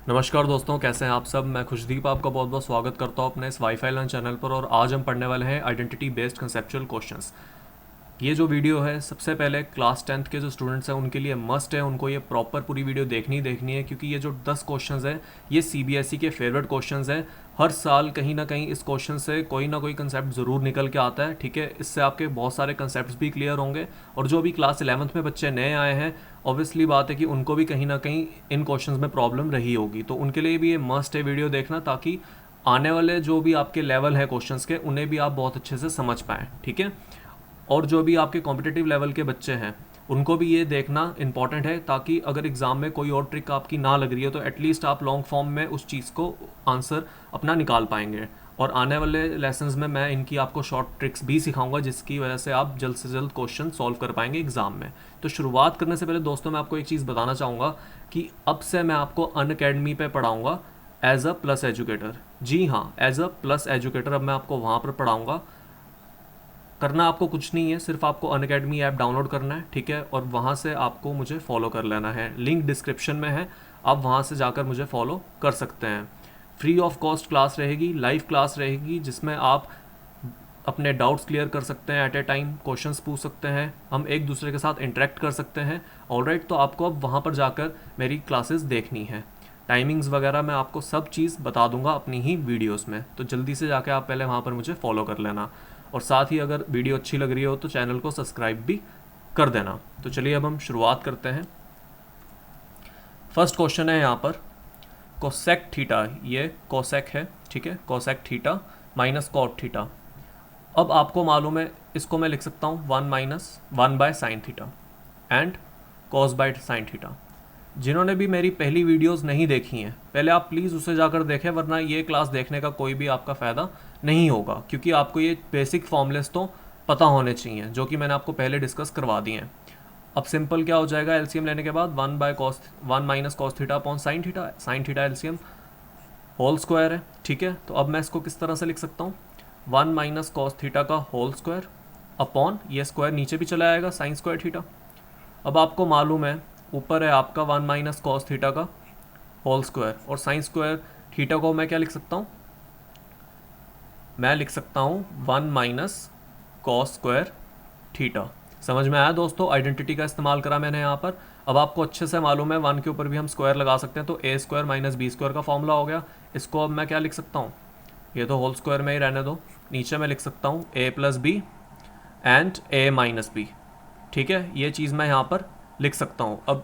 नमस्कार दोस्तों, कैसे हैं आप सब। मैं खुशदीप आपका बहुत बहुत स्वागत करता हूं अपने इस वाईफाई लर्न चैनल पर। और आज हम पढ़ने वाले हैं आइडेंटिटी बेस्ड कंसेप्चुअल क्वेश्चंस। ये जो वीडियो है सबसे पहले क्लास 10th के जो स्टूडेंट्स हैं उनके लिए मस्ट है, उनको ये प्रॉपर पूरी वीडियो देखनी ही देखनी है, क्योंकि ये जो 10 क्वेश्चंस हैं ये सीबीएसई के फेवरेट क्वेश्चंस हैं। हर साल कहीं ना कहीं इस क्वेश्चन से कोई ना कोई कंसेप्ट ज़रूर निकल के आता है। ठीक है, इससे आपके बहुत सारे कंसेप्ट भी क्लियर होंगे। और जो भी क्लास 11th में बच्चे नए आए हैं, ऑब्वियसली बात है कि उनको भी कहीं ना कहीं इन क्वेश्चंस में प्रॉब्लम रही होगी, तो उनके लिए भी ये मस्ट है वीडियो देखना, ताकि आने वाले जो भी आपके लेवल है क्वेश्चंस के उन्हें भी आप बहुत अच्छे से समझ पाएँ। ठीक है, और जो भी आपके कॉम्पिटिटिव लेवल के बच्चे हैं उनको भी ये देखना इंपॉर्टेंट है, ताकि अगर एग्ज़ाम में कोई और ट्रिक आपकी ना लग रही है तो एटलीस्ट आप लॉन्ग फॉर्म में उस चीज़ को आंसर अपना निकाल पाएंगे। और आने वाले लेसन्स में मैं इनकी आपको शॉर्ट ट्रिक्स भी सिखाऊंगा, जिसकी वजह से आप जल्द से जल्द क्वेश्चन सॉल्व कर पाएंगे एग्ज़ाम में। तो शुरुआत करने से पहले दोस्तों मैं आपको एक चीज़ बताना चाहूँगा कि अब से मैं आपको अनअकैडमी पे पढ़ाऊँगा एज अ प्लस एजुकेटर। जी हाँ, एज अ प्लस एजुकेटर अब मैं आपको वहाँ पर पढ़ाऊँगा। करना आपको कुछ नहीं है, सिर्फ आपको अनअकैडमी ऐप डाउनलोड करना है। ठीक है, और वहाँ से आपको मुझे फॉलो कर लेना है, लिंक डिस्क्रिप्शन में है, आप वहाँ से जाकर मुझे फॉलो कर सकते हैं। फ्री ऑफ कॉस्ट क्लास रहेगी, लाइव क्लास रहेगी, जिसमें आप अपने डाउट्स क्लियर कर सकते हैं, एट ए टाइम क्वेश्चंस पूछ सकते हैं, हम एक दूसरे के साथ इंटरेक्ट कर सकते हैं। ऑलराइट, तो आपको अब वहाँ पर जाकर मेरी क्लासेस देखनी है। टाइमिंग्स वगैरह मैं आपको सब चीज़ बता दूंगा अपनी ही वीडियोस में, तो जल्दी से जाके आप पहले वहाँ पर मुझे फॉलो कर लेना। और साथ ही अगर वीडियो अच्छी लग रही हो तो चैनल को सब्सक्राइब भी कर देना। तो चलिए अब हम शुरुआत करते हैं। फर्स्ट क्वेश्चन है यहाँ पर कोसेक थीटा, ये कोसेक है। ठीक है, cosec theta minus cot theta. अब आपको मालूम है, इसको मैं लिख सकता हूँ 1 - 1/sin theta and cos bye sine theta. जिन्होंने भी मेरी पहली वीडियोस नहीं देखी हैं, पहले आप प्लीज़ उसे जाकर देखें, वरना ये क्लास देखने का कोई भी आपका फ़ायदा नहीं होगा, क्योंकि आपको ये बेसिक फॉर्मूलेस तो पता होने चाहिए, जो कि मैंने आपको पहले डिस्कस करवा दिए हैं। अब सिंपल क्या हो जाएगा, एलसीएम लेने के बाद 1/1 - cos upon sine theta LCM whole square है। ठीक है, तो अब मैं इसको किस तरह से लिख सकता हूँ, 1 - cos थीटा का होल स्क्वायर अपॉन ये स्क्वायर नीचे भी चला आएगा साइन स्क्वायर थीटा। अब आपको मालूम है ऊपर है आपका 1 - cos थीटा का होल स्क्वायर, और साइन स्क्वायर थीटा को मैं क्या लिख सकता हूँ, मैं लिख सकता हूँ 1 - cos स्क्वायर थीटा। समझ में आया दोस्तों, आइडेंटिटी का इस्तेमाल करा मैंने यहाँ पर। अब आपको अच्छे से मालूम है 1 के ऊपर भी हम स्क्वायर लगा सकते हैं, तो a square minus B square का फॉर्मूला हो गया। इसको अब मैं क्या लिख सकता हूँ, ये तो होल स्क्वायर में ही रहने दो, नीचे मैं लिख सकता हूँ a plus B and a minus B. ठीक है, ये चीज़ मैं यहाँ पर लिख सकता हूँ। अब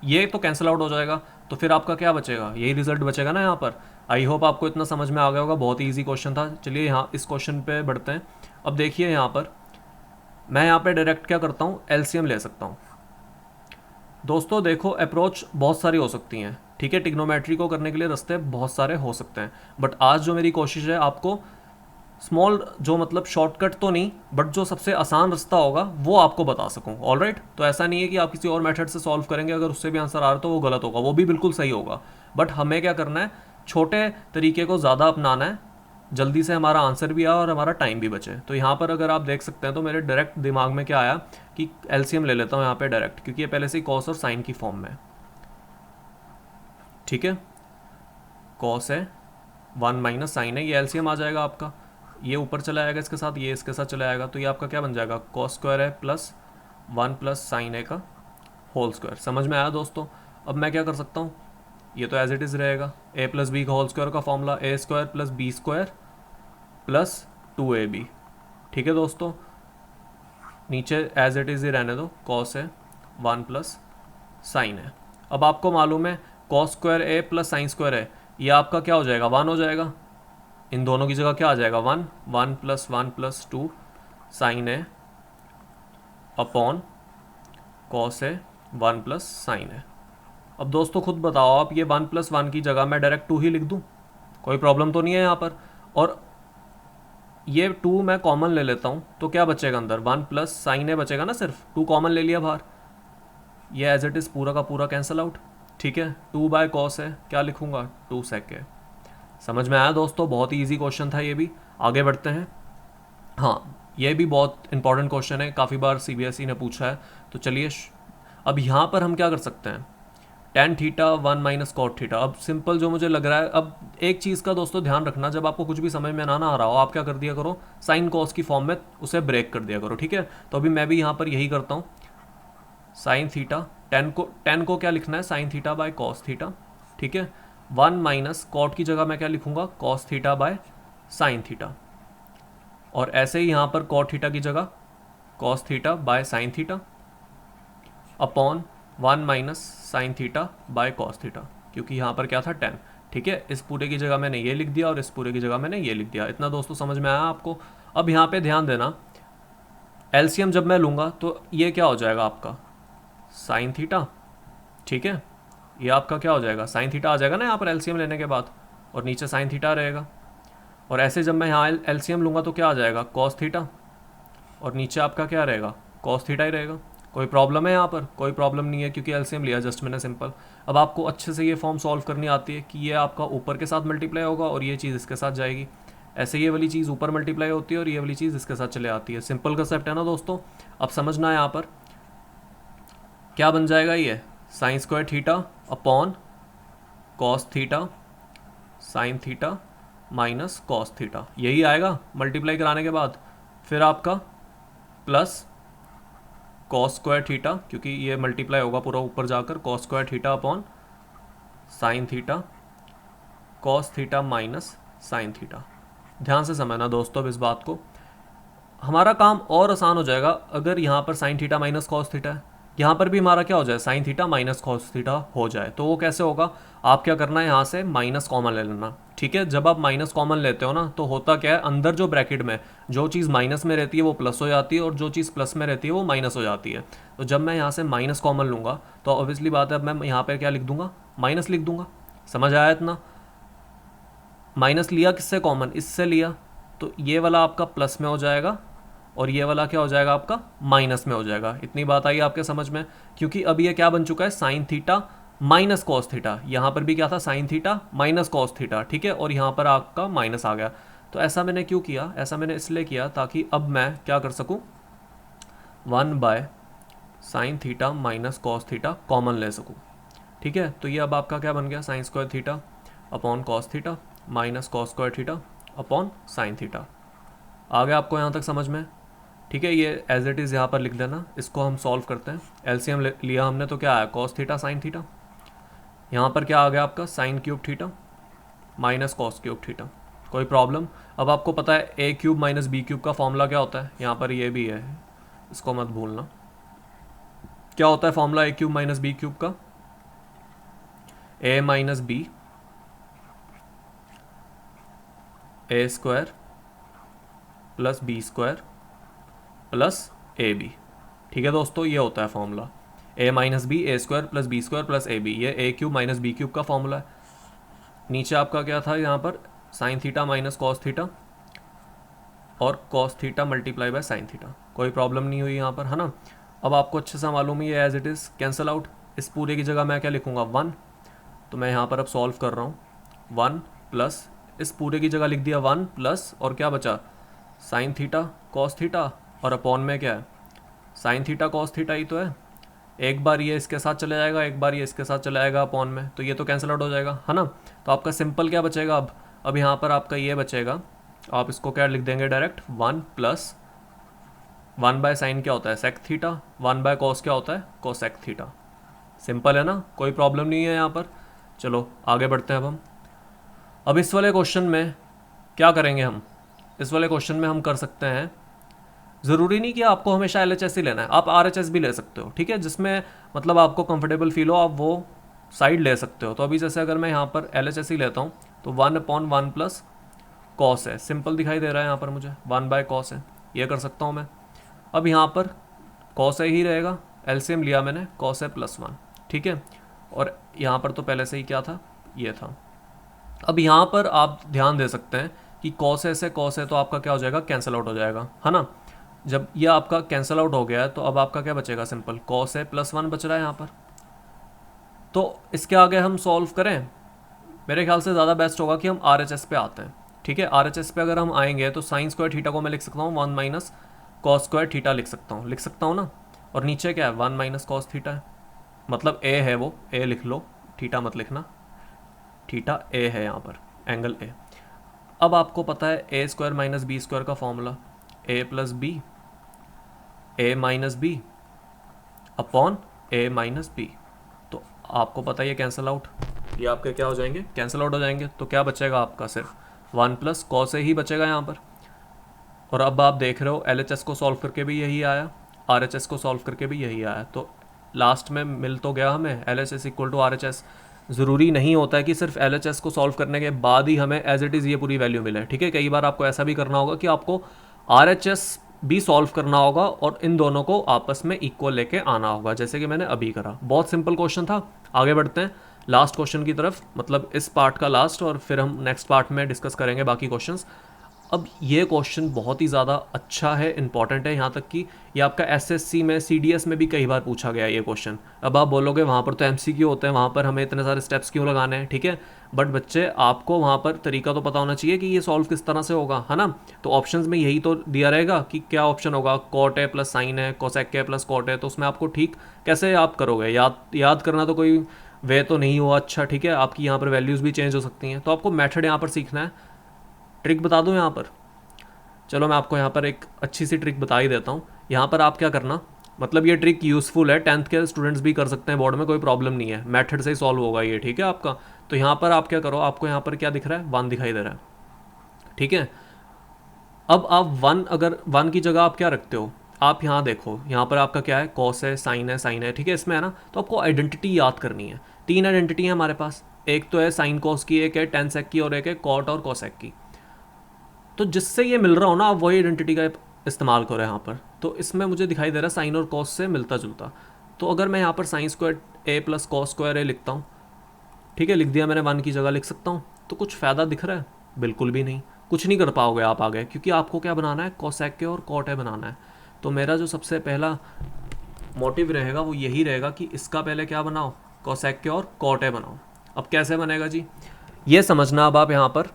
ये तो कैंसिल आउट हो जाएगा, तो फिर आपका क्या बचेगा, यही रिजल्ट बचेगा ना यहाँ पर। आई होप आपको इतना समझ में आ गया होगा, बहुत ही ईजी क्वेश्चन था। चलिए यहाँ इस क्वेश्चन पे बढ़ते हैं। अब देखिए यहाँ पर मैं यहाँ पे डायरेक्ट क्या करता हूँ, एलसीएम ले सकता हूँ। दोस्तों देखो, अप्रोच बहुत सारी हो सकती हैं। ठीक है, टिग्नोमेट्री को करने के लिए रास्ते बहुत सारे हो सकते हैं, बट आज जो मेरी कोशिश है आपको स्मॉल, जो मतलब शॉर्टकट तो नहीं, बट जो सबसे आसान रास्ता होगा वो आपको बता सकूं। ऑलराइट, तो ऐसा नहीं है कि आप किसी और मेथड से सॉल्व करेंगे, अगर उससे भी आंसर आ रहा है तो वो गलत होगा, वो भी बिल्कुल सही होगा। बट हमें क्या करना है, छोटे तरीके को ज़्यादा अपनाना है, जल्दी से हमारा आंसर भी आए और हमारा टाइम भी बचे। तो यहाँ पर अगर आप देख सकते हैं तो मेरे डायरेक्ट दिमाग में क्या आया कि एलसीएम ले लेता हूँ यहाँ पे डायरेक्ट, क्योंकि ये पहले से ही कॉस और साइन की फॉर्म में है। ठीक है, कॉस है 1 - साइन है, ये एलसीएम आ जाएगा आपका, ये ऊपर चला आएगा इसके साथ, ये इसके साथ चला आएगा, तो ये आपका क्या बन जाएगा, कॉस स्क्वायर है प्लस 1 + साइन ए का होल स्क्वायर। समझ में आया दोस्तों। अब मैं क्या कर सकता हूँ, ये तो एज इट इज़ रहेगा, a प्लस बी का होल स्क्वायर का formula a square plus B square plus 2ab। ठीक है दोस्तों, नीचे एज इट इज़ ही रहने दो, कॉस है 1 + साइन है। अब आपको मालूम है cos square a plus sine square है, ये आपका क्या हो जाएगा, 1 हो जाएगा। इन दोनों की जगह क्या आ जाएगा, 1 + 1 + 2 साइन है अपॉन कॉस है 1 + साइन है। अब दोस्तों खुद बताओ आप, ये 1 + 1 की जगह मैं डायरेक्ट 2 ही लिख दूँ, कोई प्रॉब्लम तो नहीं है यहाँ पर। और ये 2 मैं कॉमन ले लेता हूँ, तो क्या बचेगा अंदर, 1 + साइन है बचेगा ना, सिर्फ 2 कॉमन ले लिया बाहर, ये एज इट इज़ पूरा का पूरा कैंसिल आउट। ठीक है, 2/cos है, क्या लिखूँगा, 2 sec है। समझ में आया दोस्तों, बहुत ही ईजी क्वेश्चन था ये भी। आगे बढ़ते हैं। हाँ, ये भी बहुत इंपॉर्टेंट क्वेश्चन है, काफ़ी बार सीबीएसई ने पूछा है। तो चलिए अब यहाँ पर हम क्या कर सकते हैं, tan theta 1 minus cot theta. अब सिंपल जो मुझे लग रहा है, अब एक चीज़ का दोस्तों ध्यान रखना, जब आपको कुछ भी समझ में ना आ रहा हो, आप क्या कर दिया करो, साइन कॉस की फॉर्म में उसे ब्रेक कर दिया करो, ठीक है। तो अभी मैं भी यहाँ पर यही करता हूँ, साइन थीटा, टेन को क्या लिखना है, sine theta by cos theta, ठीक है। 1 माइनस कॉट की जगह मैं क्या लिखूंगा, cos theta by sine theta. और ऐसे ही यहाँ पर कॉट थीटा की जगह cos theta by sine theta upon 1 minus sine theta by cos theta, क्योंकि यहाँ पर क्या था 10, ठीक है। इस पूरे की जगह मैंने ये लिख दिया और इस पूरे की जगह मैंने ये लिख दिया। इतना दोस्तों समझ में आया आपको। अब यहाँ पे ध्यान देना, एलसीएम जब मैं लूँगा तो ये क्या हो जाएगा आपका, साइन थीटा, ठीक है। ये आपका क्या हो जाएगा, साइन थीटा आ जाएगा ना यहाँ पर एलसीएम लेने के बाद, और नीचे साइन थीटा रहेगा। और ऐसे जब मैं यहाँ एलसीएम लूँगा तो क्या आ जाएगा, कॉस थीटा, और नीचे आपका क्या रहेगा, कॉस थीटा ही रहेगा। कोई प्रॉब्लम है यहाँ पर, कोई प्रॉब्लम नहीं है, क्योंकि एलसीएम लिया जस्ट मैंने सिंपल। अब आपको अच्छे से ये फॉर्म सॉल्व करनी आती है कि ये आपका ऊपर के साथ मल्टीप्लाई होगा और ये चीज़ इसके साथ जाएगी, ऐसे ये वाली चीज़ ऊपर मल्टीप्लाई होती है और ये वाली चीज़ इसके साथ चले आती है। सिंपल कंसेप्ट है ना दोस्तों। अब समझना है यहाँ पर क्या बन जाएगा, ये sign square theta upon cos theta sine theta minus cos theta, यही आएगा मल्टीप्लाई कराने के बाद। फिर आपका प्लस कॉस स्क्वायर थीटा, क्योंकि ये मल्टीप्लाई होगा पूरा ऊपर जाकर, cos square theta upon sine theta cos theta minus sine theta. ध्यान से समझना दोस्तों अब इस बात को, हमारा काम और आसान हो जाएगा अगर यहाँ पर sine theta minus cos theta है, यहाँ पर भी हमारा क्या हो जाए, sign theta minus cos theta हो जाए। तो वो कैसे होगा, आप क्या करना है, यहाँ से माइनस कॉमन ले लेना, ठीक है। जब आप माइनस कॉमन लेते हो ना तो होता क्या है, अंदर जो ब्रैकेट में जो चीज़ माइनस में रहती है वो प्लस हो जाती है और जो चीज़ प्लस में रहती है वो माइनस हो जाती है। तो जब मैं यहाँ से माइनस कॉमन लूँगा तो ऑब्वियसली बात है, अब मैं यहाँ पर क्या लिख दूंगा, माइनस लिख दूंगा। समझ आया इतना। माइनस लिया किससे कॉमन, इससे लिया, तो ये वाला आपका प्लस में हो जाएगा और ये वाला क्या हो जाएगा आपका माइनस में हो जाएगा। इतनी बात आई आपके समझ में, क्योंकि अब ये क्या बन चुका है, sign theta minus cos theta. यहाँ पर भी क्या था, sign theta minus cos theta, ठीक है। और यहाँ पर आपका माइनस आ गया। तो ऐसा मैंने क्यों किया, ऐसा मैंने इसलिए किया ताकि अब मैं क्या कर सकूँ, 1 bye sine theta minus cos theta common ले सकूँ, ठीक है। तो ये अब आपका क्या बन गया, sine square theta upon cos theta minus cos square theta upon sine theta. आ गया आपको यहाँ तक समझ में, ठीक है। ये एज इट इज़ यहाँ पर लिख लेना। इसको हम सॉल्व करते हैं। एलसीएम लिया हमने तो क्या आया, कॉस थीटा साइन थीटा। यहाँ पर क्या आ गया आपका, sine cube theta minus cos cube theta. कोई प्रॉब्लम। अब आपको पता है ए क्यूब माइनस बी क्यूब का फॉर्मूला क्या होता है, यहाँ पर ये भी है, इसको मत भूलना। क्या होता है formula A cube minus B cube का, A minus B A square plus B square plus A B, ठीक है दोस्तों। ये होता है formula, A minus B A square plus B square plus A B. ये A cube minus B cube का formula है। नीचे आपका क्या था, यहाँ पर sine theta minus cos theta और cos theta multiply by sine theta. कोई प्रॉब्लम नहीं हुई यहाँ पर, है ना। अब आपको अच्छे से मालूम है ये as it is cancel out. इस पूरे की जगह मैं क्या लिखूँगा, 1। तो मैं यहाँ पर अब सॉल्व कर रहा हूँ, 1 प्लस इस पूरे की जगह लिख दिया 1 प्लस, और क्या बचा, साइन थीटा कॉस थीटा, और अपॉन में क्या है, साइन थीटा कॉस थीटा ही तो है। एक बार ये इसके साथ चला जाएगा, एक बार ये इसके साथ चला जाएगा अपॉन में, तो ये तो कैंसिल आउट हो जाएगा, है ना। तो आपका सिंपल क्या बचेगा अब यहाँ पर आपका ये बचेगा, आप इसको क्या लिख देंगे डायरेक्ट, 1 प्लस 1 बाय साइन क्या होता है, सेक थीटा, 1 बाय कॉस क्या होता है, कोसेक थीटा। सिंपल है ना, कोई प्रॉब्लम नहीं है यहाँ पर। चलो आगे बढ़ते हैं अब इस वाले क्वेश्चन में क्या करेंगे हम, इस वाले क्वेश्चन में हम कर सकते हैं, ज़रूरी नहीं कि आपको हमेशा LHS ही लेना है, आप RHS भी ले सकते हो, ठीक है। जिसमें मतलब आपको कंफर्टेबल फील हो आप वो साइड ले सकते हो। तो अभी जैसे अगर मैं यहाँ पर LHS ही लेता हूँ तो 1/1 प्लस कॉस है, सिंपल दिखाई दे रहा है यहाँ पर मुझे, 1 बाय कॉस है, ये कर सकता हूँ मैं। अब यहाँ पर कॉस है ही रहेगा, एलसीएम लिया मैंने, कॉस है +1, ठीक है। और यहाँ पर तो पहले से ही क्या था, ये था। अब यहाँ पर आप ध्यान दे सकते हैं कि कॉस है से कॉस है तो आपका क्या हो जाएगा, कैंसिल आउट हो जाएगा, है ना। जब ये आपका कैंसिल आउट हो गया है तो अब आपका क्या बचेगा, सिंपल कॉस है +1 बच रहा है यहाँ पर। तो इसके आगे हम सॉल्व करें, मेरे ख्याल से ज़्यादा बेस्ट होगा कि हम RHS पे आते हैं, ठीक है। RHS पे अगर हम आएंगे तो साइन स्क्वायर थीटा को मैं लिख सकता हूँ 1 माइनस कॉस स्क्वायर थीटा लिख सकता हूँ ना। और नीचे क्या है, 1 माइनस कॉस थीटा है मतलब ए है वो, ए लिख लो, थीटा मत लिखना, थीटा ए है यहाँ पर, एंगल ए। अब आपको पता है ए स्क्वायर माइनस बी स्क्वायर का फॉर्मूला, ए प्लस बी, ए माइनस बी अपॉन ए माइनस बी। तो आपको पता है ये कैंसिल आउट, ये आपके क्या हो जाएंगे, कैंसिल आउट हो जाएंगे। तो क्या बचेगा आपका, सिर्फ 1 प्लस कॉस ए ही बचेगा यहाँ पर। और अब आप देख रहे हो LHS को सॉल्व करके भी यही आया, RHS को सॉल्व करके भी यही आया। तो लास्ट में मिल तो गया हमें LHS इक्वल टू RHS। ज़रूरी नहीं होता है कि सिर्फ LHS को सॉल्व करने के बाद ही हमें एज इट इज़ ये पूरी वैल्यू मिले, ठीक है। कई बार आपको ऐसा भी करना होगा कि आपको RHS भी सॉल्व करना होगा और इन दोनों को आपस में इक्वल लेके आना होगा, जैसे कि मैंने अभी करा। बहुत सिंपल क्वेश्चन था। आगे बढ़ते हैं लास्ट क्वेश्चन की तरफ, मतलब इस पार्ट का लास्ट, और फिर हम नेक्स्ट पार्ट में डिस्कस करेंगे बाकी क्वेश्चंस। अब ये क्वेश्चन बहुत ही ज़्यादा अच्छा है, इंपॉर्टेंट है, यहाँ तक कि ये आपका SSC में CDS में भी कई बार पूछा गया है ये क्वेश्चन। अब आप बोलोगे वहाँ पर तो MCQ होते हैं, वहाँ पर हमें इतने सारे स्टेप्स क्यों लगाने हैं, ठीक है। बट बच्चे आपको वहाँ पर तरीका तो पता होना चाहिए कि ये सॉल्व किस तरह से होगा, है ना। तो ऑप्शंस में यही तो दिया रहेगा कि क्या ऑप्शन होगा, कॉट ए प्लस साइन है, कोसेक ए प्लस कॉट है। तो उसमें आपको ठीक कैसे आप करोगे, याद करना तो कोई वे तो नहीं हुआ अच्छा, ठीक है। आपकी यहाँ पर वैल्यूज़ भी चेंज हो सकती हैं, तो आपको मेथड यहाँ पर सीखना है। ट्रिक बता दूँ यहाँ पर, चलो मैं आपको यहाँ पर एक अच्छी सी ट्रिक बता ही देता हूँ। यहाँ पर आप क्या करना, मतलब ये ट्रिक यूज़फुल है, 10th के स्टूडेंट्स भी कर सकते हैं बोर्ड में, कोई प्रॉब्लम नहीं है, मेथड से ही सॉल्व होगा ये, ठीक है आपका। तो यहाँ पर आप क्या करो, आपको यहाँ पर क्या दिख रहा है, 1 दिखाई दे रहा है, ठीक है। अब आप 1, अगर 1 की जगह आप क्या रखते हो, आप यहाँ देखो, यहाँ पर आपका क्या है, कॉस है, साइन है, ठीक है, इसमें है ना। तो आपको आइडेंटिटी याद करनी है। 3 आइडेंटिटी है हमारे पास, एक तो है साइन कॉस की, एक है टेन सेक की, और एक है कॉट और कोसेक की। तो जिससे ये मिल रहा हो ना, आप वही आइडेंटिटी का इस्तेमाल करो यहाँ पर। तो इसमें मुझे दिखाई दे रहा है साइन और कॉस से मिलता जुलता। तो अगर मैं यहाँ पर साइन स्क्वायर ए प्लस कॉस स्क्वायर ए लिखता हूँ, ठीक है, लिख दिया मैंने, 1 की जगह लिख सकता हूँ। तो कुछ फ़ायदा दिख रहा है, बिल्कुल भी नहीं, कुछ नहीं कर पाओगे आप आगे, क्योंकि आपको क्या बनाना है, कोसेक के और कॉट ए बनाना है। तो मेरा जो सबसे पहला मोटिव रहेगा वो यही रहेगा कि इसका पहले क्या बनाओ, कोसेक के और कॉट ए बनाओ। अब कैसे बनेगा जी, ये समझना। अब आप यहाँ पर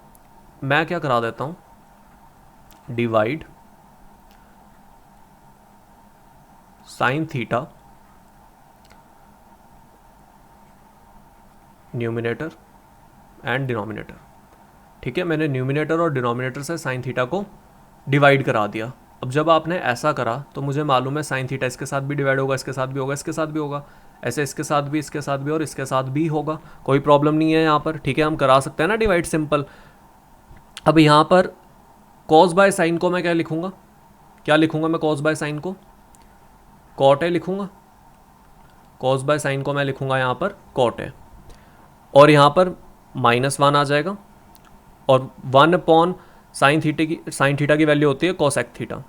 मैं क्या करा देता हूँ, divide sine theta numerator and denominator, ठीक है। मैंने न्यूमिनेटर और डिनोमिनेटर से साइन थीटा को डिवाइड करा दिया। अब जब आपने ऐसा करा तो मुझे मालूम है साइन थीटा इसके साथ भी डिवाइड होगा, इसके साथ भी होगा, इसके साथ भी होगा, ऐसे इसके साथ भी, इसके साथ भी और इसके साथ भी होगा। कोई प्रॉब्लम नहीं है यहाँ पर, ठीक है, हम करा सकते हैं ना डिवाइड, सिंपल। अब यहाँ पर कॉस बाय साइन को मैं क्या लिखूँगा, क्या लिखूँगा मैं कॉस बाय साइन को, कॉट ए लिखूँगा। कॉस बाय साइन को मैं लिखूँगा यहाँ पर कॉट ए, और यहाँ पर -1 आ जाएगा, और 1 अपॉन साइन थीटा की वैल्यू होती है कोसेक थीटा।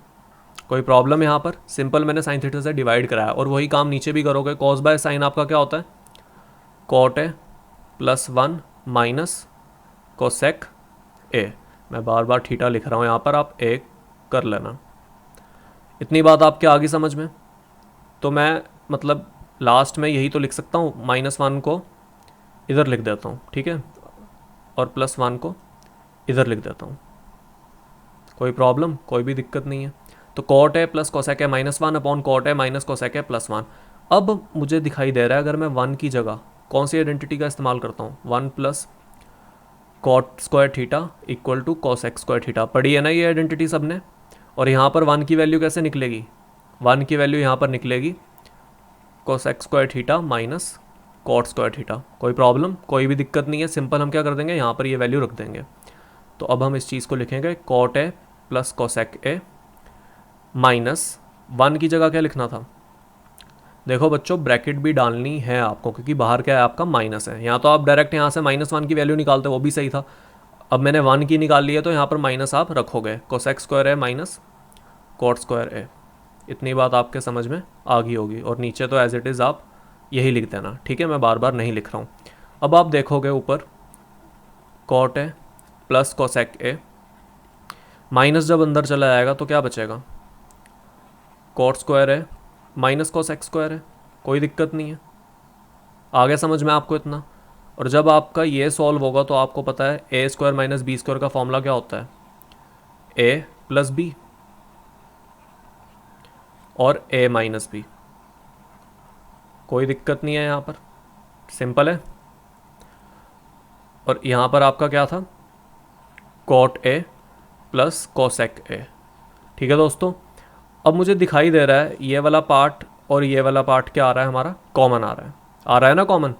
कोई प्रॉब्लम यहाँ पर, सिंपल, मैंने साइन थीटा से डिवाइड कराया, और वही काम नीचे भी करोगे। कॉस बाय साइन आपका क्या होता है, cot A plus 1 minus cosec A. मैं बार बार थीटा लिख रहा हूँ यहाँ पर, आप ए कर लेना। इतनी बात आपके आगे समझ में। तो मैं मतलब लास्ट में यही तो लिख सकता हूँ, -1 को इधर लिख देता हूँ, ठीक है, और +1 को इधर लिख देता हूँ। कोई प्रॉब्लम, कोई भी दिक्कत नहीं है। तो cot A plus cosec A -1 upon cot A minus cosec A +1। अब मुझे दिखाई दे रहा है, अगर मैं 1 की जगह कौन सी आइडेंटिटी का इस्तेमाल करता हूँ, 1 plus cot square theta equal to cosec square theta, पढ़ी है ना ये आइडेंटिटी सबने। और यहाँ पर 1 की वैल्यू कैसे निकलेगी, 1 की वैल्यू यहाँ पर निकलेगी cosec square theta minus cot square theta. कोई प्रॉब्लम, कोई भी दिक्कत नहीं है, सिंपल हम क्या कर देंगे, यहाँ पर ये वैल्यू रख देंगे। तो अब हम इस चीज़ को लिखेंगे, cot A plus cosec A minus 1 की जगह क्या लिखना था, देखो बच्चों ब्रैकेट भी डालनी है आपको, क्योंकि बाहर क्या है आपका माइनस है। यहाँ तो आप डायरेक्ट यहाँ से -1 की वैल्यू निकालते, वो भी सही था। अब मैंने 1 की निकाल ली है, तो यहाँ पर माइनस आप रखोगे, कोसेक स्क्वायर ए माइनस कॉट स्क्वायर ए। इतनी बात आपके समझ में आ गई होगी, और नीचे तो एज इट इज़ आप यही लिख देना, ठीक है, मैं बार बार नहीं लिख रहा हूँ। अब आप देखोगे ऊपर cot A plus cosec A, minus जब अंदर चला जाएगा तो क्या बचेगा, कॉट स्क्वायर है माइनस कोसेक स्क्वायर है। कोई दिक्कत नहीं है, आ गया समझ में आपको इतना। और जब आपका ये सॉल्व होगा तो आपको पता है ए स्क्वायर माइनस बी स्क्वायर का फॉर्मूला क्या होता है, ए प्लस बी और ए माइनस बी। कोई दिक्कत नहीं है यहाँ पर, सिंपल है। और यहाँ पर आपका क्या था, cot A plus cosec A. ठीक है दोस्तों, अब मुझे दिखाई दे रहा है ये वाला पार्ट और ये वाला पार्ट क्या आ रहा है हमारा, कॉमन आ रहा है ना कॉमन।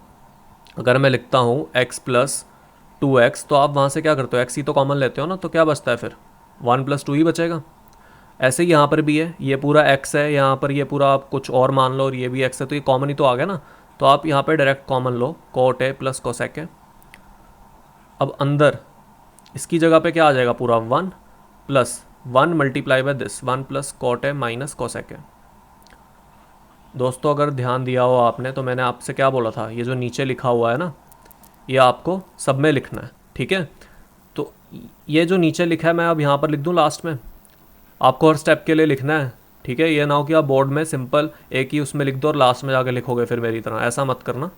अगर मैं लिखता हूँ x प्लस 2x, तो आप वहाँ से क्या करते हो, x ही तो कॉमन लेते हो ना, तो क्या बचता है फिर 1 प्लस 2 ही बचेगा। ऐसे ही यहाँ पर भी है, ये पूरा x है, यहाँ पर ये पूरा आप कुछ और मान लो और ये भी x है, तो ये कॉमन ही तो आ गया ना। तो आप यहाँ पर डायरेक्ट कॉमन लो, कॉट ए प्लस कोसेक है। अब अंदर इसकी जगह पे क्या आ जाएगा, पूरा 1 plus 1 multiply by this 1 plus cot A minus cosec है। दोस्तों अगर ध्यान दिया हो आपने तो मैंने आपसे क्या बोला था, ये जो नीचे लिखा हुआ है ना, ये आपको सब में लिखना है। ठीक है, तो ये जो नीचे लिखा है मैं अब यहाँ पर लिख दूँ लास्ट में, आपको हर स्टेप के लिए लिखना है। ठीक है, ये ना हो कि आप बोर्ड में सिंपल एक ही उसमें लिख दो और लास्ट में जाकर लिखोगे फिर मेरी तरह, ऐसा मत करना।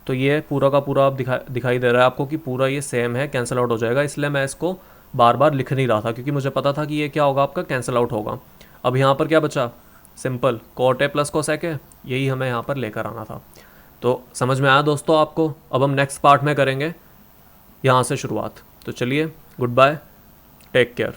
तो ये पूरा का पूरा आप दिखाई दे रहा है आपको कि पूरा ये सेम है, कैंसिल आउट हो जाएगा, इसलिए मैं इसको बार बार लिख नहीं रहा था क्योंकि मुझे पता था कि ये क्या होगा, आपका कैंसिल आउट होगा। अब यहाँ पर क्या बचा, simple cot A plus cosec है, यही हमें यहाँ पर लेकर आना था। तो समझ में आया दोस्तों आपको। अब हम नेक्स्ट पार्ट में करेंगे यहाँ से शुरुआत। तो चलिए, गुड बाय, टेक केयर।